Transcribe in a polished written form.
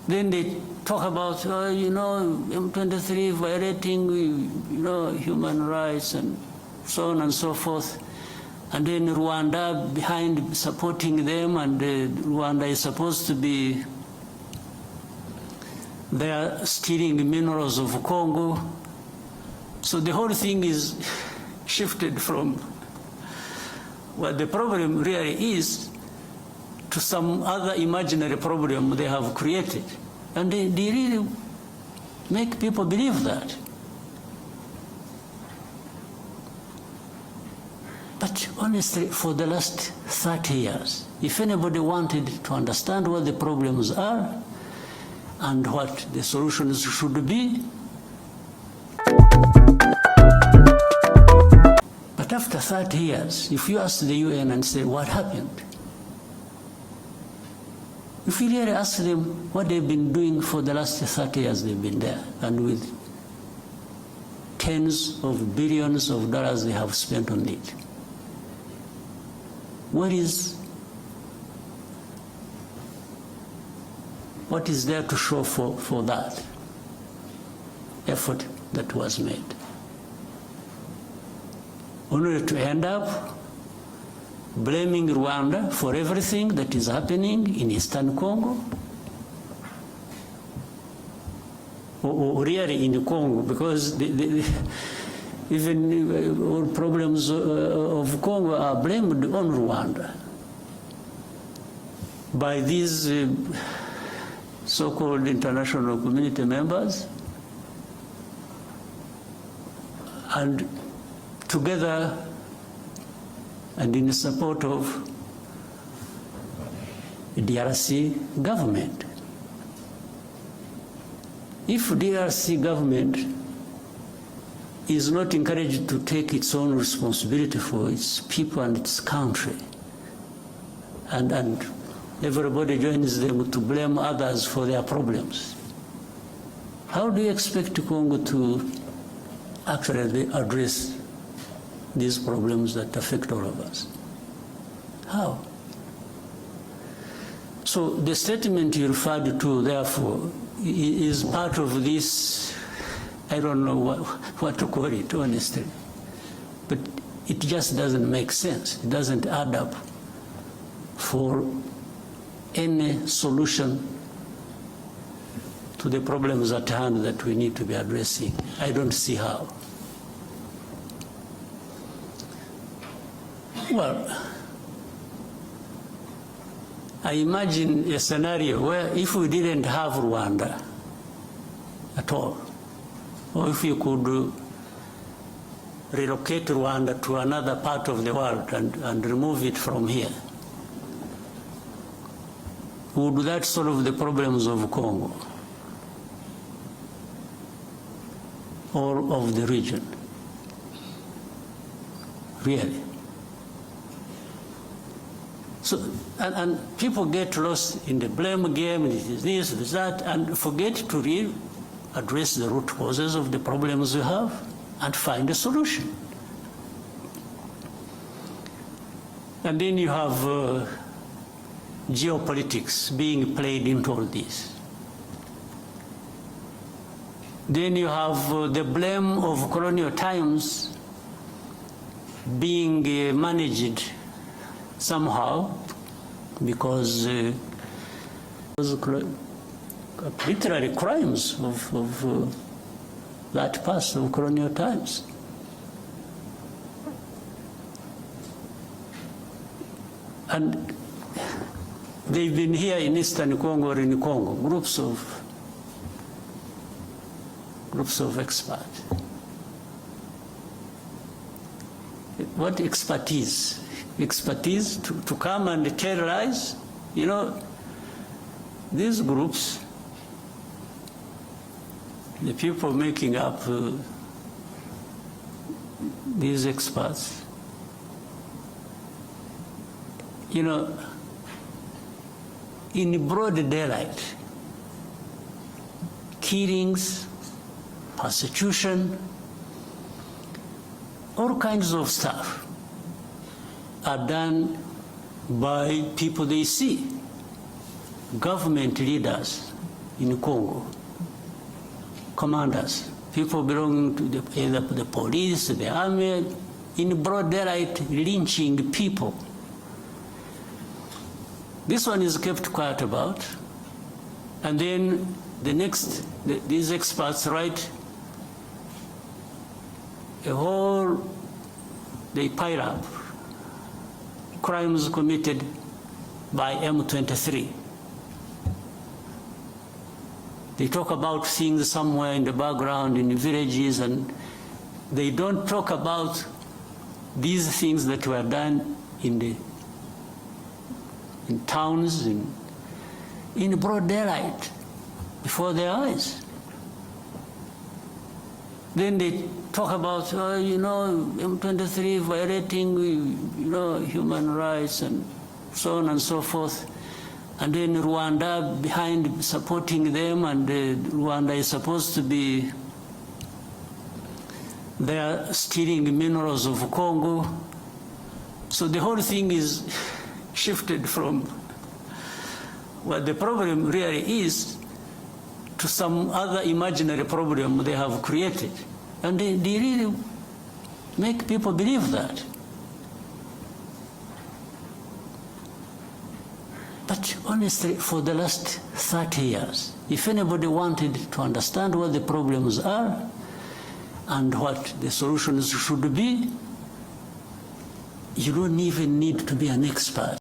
Then they talk about, M23 violating, human rights and so on and so forth. And then Rwanda behind supporting them, and Rwanda is supposed to be there stealing minerals of Congo. So the whole thing is shifted from what the problem really is to some other imaginary problem they have created. And they really make people believe that. But honestly, for the last 30 years, if anybody wanted to understand what the problems are and what the solutions should be, but after 30 years, if you ask the UN and say, what happened? If you really ask them what they've been doing for the last 30 years they've been there, and with tens of billions of dollars they have spent on it, what is there to show for that effort that was made? Only to end up blaming Rwanda for everything that is happening in Eastern Congo, or really in Congo, because even all problems of Congo are blamed on Rwanda by these so-called international community members, and together and in support of the DRC government. If DRC government is not encouraged to take its own responsibility for its people and its country, and everybody joins them to blame others for their problems, how do you expect Congo to actually address these problems that affect all of us? How? So the statement you referred to, therefore, is part of this, I don't know what to call it, honestly, but it just doesn't make sense. It doesn't add up for any solution to the problems at hand that we need to be addressing. I don't see how. Well, I imagine a scenario where if we didn't have Rwanda at all, or if you could relocate Rwanda to another part of the world and remove it from here, would that solve the problems of Congo or of the region? Really? So, and people get lost in the blame game, this is that, and forget to really address the root causes of the problems we have and find a solution. And then you have geopolitics being played into all this. Then you have the blame of colonial times being managed somehow, because literally crimes of that past of colonial times. And they've been here in Eastern Congo or in Congo, groups of experts. What expertise? Expertise to come and tell lies? You know, these groups, the people making up these experts, you know, in broad daylight, killings, persecution, all kinds of stuff are done by people they see, government leaders, in Congo. Commanders, people belonging to either the police, the army, in broad daylight, lynching people. This one is kept quiet about. And then the next, these experts write they pile up crimes committed by M23. They talk about things somewhere in the background in the villages, and they don't talk about these things that were done in towns, in broad daylight, before their eyes. Then they talk about, M23 violating, human rights and so on and so forth. And then Rwanda behind supporting them, and Rwanda is supposed to be there stealing minerals of Congo. So the whole thing is shifted from what the problem really is to some other imaginary problem they have created. And they really make people believe that. But honestly, for the last 30 years, if anybody wanted to understand what the problems are and what the solutions should be, you don't even need to be an expert.